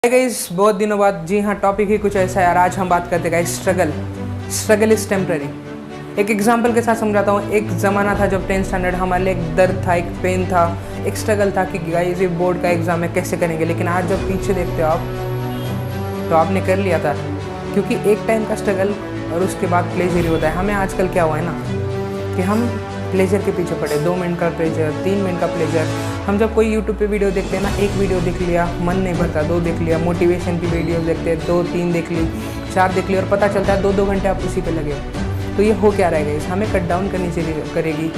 Guys बहुत दिनों बाद, जी हाँ, टॉपिक ही कुछ ऐसा है यार। आज हम बात करते हैं गाइस स्ट्रगल इज़ टेम्पररी। एक एग्जांपल के साथ समझाता हूँ। एक ज़माना था जब 10th स्टैंडर्ड, हमारे लिए एक दर्द था, एक पेन था, एक स्ट्रगल था कि गाइस ये बोर्ड का एग्ज़ाम है, कैसे करेंगे। लेकिन आज जब पीछे देखते हो आप, तो आपने कर लिया था, क्योंकि एक टाइम का स्ट्रगल और उसके बाद प्लेजर ही होता है। हमें आजकल क्या हुआ है ना कि हम प्लेजर के पीछे पड़े। 2 मिनट का प्लेजर, 3 मिनट का प्लेजर। हम जब कोई यूट्यूब पे वीडियो देखते हैं ना, एक वीडियो देख लिया, मन नहीं भरता, 2 देख लिया। मोटिवेशन की वीडियो देखते हैं, 2 3 देख ली, 4 देख ली, और पता चलता है 2 घंटे आप उसी पे लगे। तो ये हो क्या रहेगा, इस हमें कट डाउन करनी चाहिए करेगी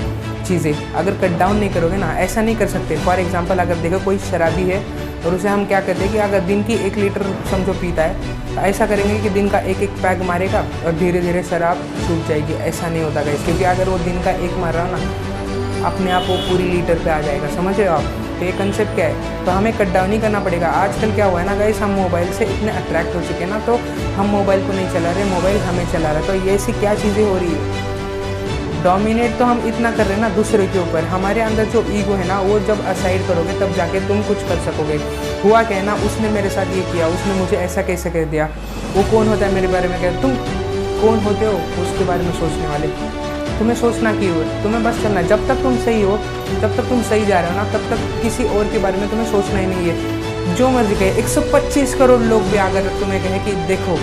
चीज़ें। अगर कट डाउन नहीं करोगे ना, ऐसा नहीं कर सकते। फॉर एग्जांपल, अगर देखो कोई शराबी है और उसे हम क्या कहते हैं कि अगर दिन की 1 लीटर समझो पीता है, तो ऐसा करेंगे कि दिन का एक पैग मारेगा और धीरे धीरे शराब छूट जाएगी। ऐसा नहीं होता गाइस, क्योंकि अगर वो दिन का 1 मार रहा ना, अपने आप वो पूरी लीटर पे आ जाएगा। समझ रहे हो आप? तो ये कंसेप्ट क्या है, तो हमें कट डाउन ही करना पड़ेगा। आजकल क्या हुआ है ना गाइस, हम मोबाइल से इतने अट्रैक्ट हो चुके हैं ना, तो हम मोबाइल को नहीं चला रहे, मोबाइल हमें चला रहा है। तो ये ऐसी क्या चीज़ें हो रही है, डोमिनेट तो हम इतना कर रहे हैं ना दूसरे के ऊपर। हमारे अंदर जो ईगो है ना, वो जब असाइड करोगे तब जाके तुम कुछ कर सकोगे। हुआ क्या है ना, उसने मेरे साथ ये किया, उसने मुझे ऐसा कैसे कह दिया। वो कौन होता है मेरे बारे में कह, तुम कौन होते हो उसके बारे में सोचने वाले। तुम्हें सोचना क्यों है, तुम्हें बस चलना। जब तक तुम सही हो, जब तक तुम सही जा रहे हो ना, तब तक किसी और के बारे में तुम्हें सोचना ही नहीं है। जो मर्जी कहे, 125 करोड़ लोग भी अगर तुम्हें कहे कि देखो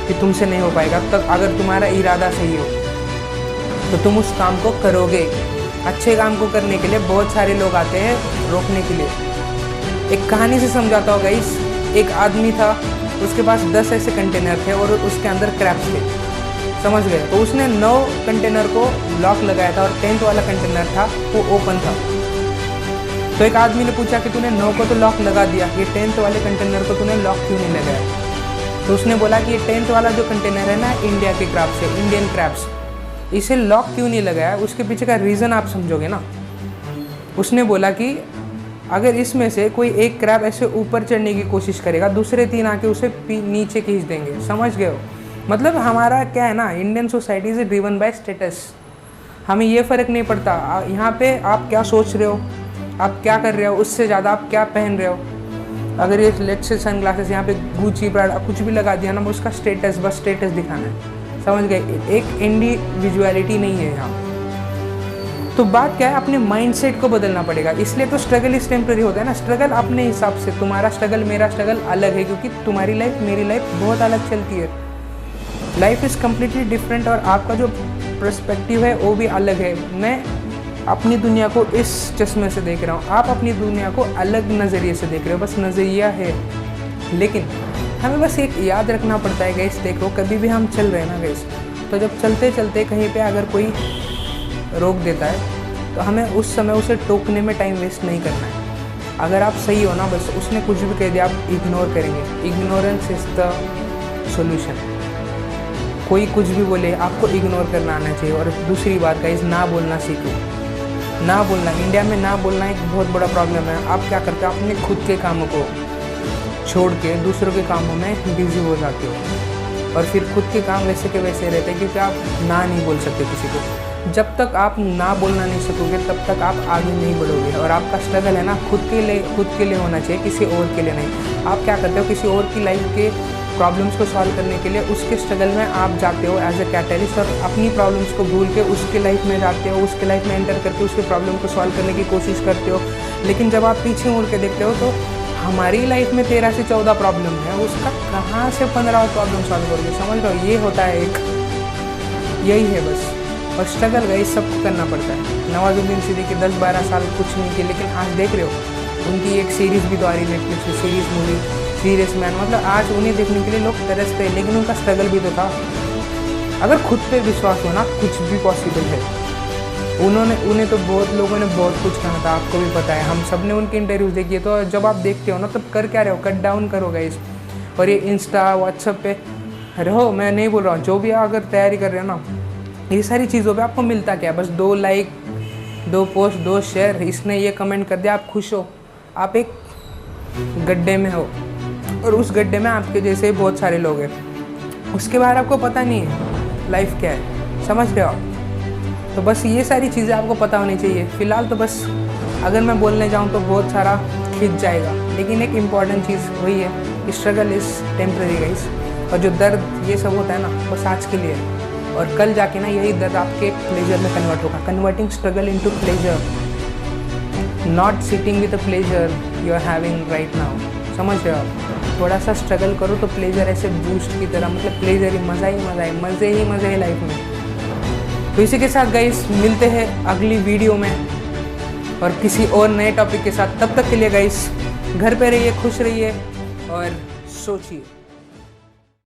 कि तुमसे नहीं हो पाएगा, तब अगर तुम्हारा इरादा सही हो तो तुम उस काम को करोगे। अच्छे काम को करने के लिए बहुत सारे लोग आते हैं रोकने के लिए। एक कहानी से समझाता होगा इस, एक आदमी था, उसके पास 10 ऐसे कंटेनर थे और उसके अंदर क्रैब्स थे। समझ गए? तो उसने 9 कंटेनर को लॉक लगाया था और 10th वाला कंटेनर था वो ओपन था। तो एक आदमी ने पूछा कि तूने 9 को तो लॉक लगा दिया, ये 10th वाले कंटेनर को तूने लॉक क्यों नहीं लगाया? तो उसने बोला कि ये 10th वाला जो कंटेनर है ना, इंडिया के क्रैब्स है, इंडियन क्रैब्स, इसे लॉक क्यों नहीं लगाया, उसके पीछे का रीज़न आप समझोगे ना। उसने बोला कि अगर इसमें से कोई एक क्रैब ऐसे ऊपर चढ़ने की कोशिश करेगा, दूसरे 3 आके उसे नीचे खींच देंगे। समझ गए हो? मतलब हमारा क्या है ना, Indian society is driven by status. हमें ये फ़र्क नहीं पड़ता यहाँ पे आप क्या सोच रहे हो, आप क्या कर रहे हो, उससे ज़्यादा आप क्या पहन रहे हो। अगर ये लेट्स से सन ग्लासेस यहाँ पे गुची प्राडा कुछ भी लगा दिया ना, उसका स्टेटस, बस स्टेटस दिखाना है। समझ गए? एक इंडिविजुअलिटी नहीं है यहाँ। तो बात क्या है, अपने माइंडसेट को बदलना पड़ेगा। इसलिए तो स्ट्रगल इस टेम्पररी होता है ना। स्ट्रगल अपने हिसाब से, तुम्हारा स्ट्रगल मेरा स्ट्रगल अलग है, क्योंकि तुम्हारी लाइफ मेरी लाइफ बहुत अलग चलती है। लाइफ इज़ कम्प्लीटली डिफरेंट और आपका जो पर्सपेक्टिव है वो भी अलग है। मैं अपनी दुनिया को इस चश्मे से देख रहा हूँ, आप अपनी दुनिया को अलग नज़रिए से देख रहे हो, बस नज़रिया है। लेकिन हमें बस एक याद रखना पड़ता है गाइस, देखो कभी भी हम चल रहे हैं ना गाइस, तो जब चलते चलते कहीं पे अगर कोई रोक देता है, तो हमें उस समय उसे टोकने में टाइम वेस्ट नहीं करना है। अगर आप सही हो ना, बस उसने कुछ भी कह दिया आप इग्नोर करेंगे। Ignorance is the solution. कोई कुछ भी बोले, आपको इग्नोर करना आना चाहिए। और दूसरी बात गाइस, ना बोलना सीखो। ना बोलना, इंडिया में ना बोलना एक बहुत बड़ा प्रॉब्लम है। आप क्या करते हो, अपने खुद के कामों को छोड़ के दूसरों के कामों में बिजी हो जाते हो, और फिर खुद के काम वैसे के वैसे रहते हैं, क्योंकि आप ना नहीं बोल सकते किसी को। जब तक आप ना बोलना नहीं सकोगे, तब तक आप आगे नहीं बढ़ोगे। और आपका स्ट्रगल है ना, खुद के लिए होना चाहिए, किसी और के लिए नहीं। आप क्या करते हो, किसी और की लाइफ के प्रॉब्लम्स को सॉल्व करने के लिए उसके स्ट्रगल में आप जाते हो एज ए कैटलिस्ट, और अपनी प्रॉब्लम्स को भूल के उसके लाइफ में जाते हो, उसके लाइफ में एंटर करके उसके प्रॉब्लम को सॉल्व करने की कोशिश करते हो। लेकिन जब आप पीछे मुड़ के देखते हो, तो हमारी लाइफ में 13 से 14 प्रॉब्लम है, उसका कहाँ से 15 प्रॉब्लम सॉल्व करोगे। समझ लो, ये होता है एक, यही है बस। और स्ट्रगल गई सबको करना पड़ता है। नवाजुद्दीन सिद्दीकी 10-12 साल कुछ नहीं किए, लेकिन आज देख रहे हो उनकी एक सीरीज़ भी तो आ रही है नेटफ्लिक्स में, सीरीज़ मूवी सीरियस मैन। मतलब आज उन्हें देखने के लिए लोग तरसते हैं, लेकिन उनका स्ट्रगल भी तो था। अगर खुद पे विश्वास हो ना, कुछ भी पॉसिबल है। उन्हें तो बहुत लोगों ने बहुत कुछ कहा था, आपको भी पता है, हम सब ने उनके इंटरव्यूज़ देखिए। तो जब आप देखते हो ना, तब कर क्या रहे हो, कट डाउन करो गाइस। और ये इंस्टा व्हाट्सएप पे रहो, मैं नहीं बोल रहा हूँ, जो भी अगर तैयारी कर रहे हो ना, ये सारी चीज़ों पे आपको मिलता क्या, बस 2 लाइक, 2 पोस्ट, 2 शेयर, इसने ये कमेंट कर दिया, आप खुश हो। आप एक गड्ढे में हो, और उस गड्ढे में आपके जैसे बहुत सारे लोग हैं। उसके बाहर आपको पता नहीं है लाइफ क्या है। समझ रहे हो आप? तो बस ये सारी चीज़ें आपको पता होनी चाहिए। फ़िलहाल तो बस अगर मैं बोलने जाऊँ तो बहुत सारा खिंच जाएगा, लेकिन एक इम्पॉर्टेंट चीज़ वही है स्ट्रगल इज़ टेम्प्रेरी गाइस, और जो दर्द ये सब होता है ना बस आज के लिए है, और कल जाके ना यही दर्द आपके प्लेजर में कन्वर्ट होगा। Converting struggle into pleasure, not sitting with the pleasure you are having right now. समझ रहे हो आप? थोड़ा सा स्ट्रगल करो तो प्लेजर ऐसे बूस्ट की तरह, मतलब प्लेजर ही मज़ा ही मज़ा है, मज़े ही मज़े है लाइफ में। तो इसी के साथ गाइस मिलते हैं अगली वीडियो में और किसी और नए टॉपिक के साथ। तब तक के लिए गाइस घर पे रहिए, खुश रहिए और सोचिए।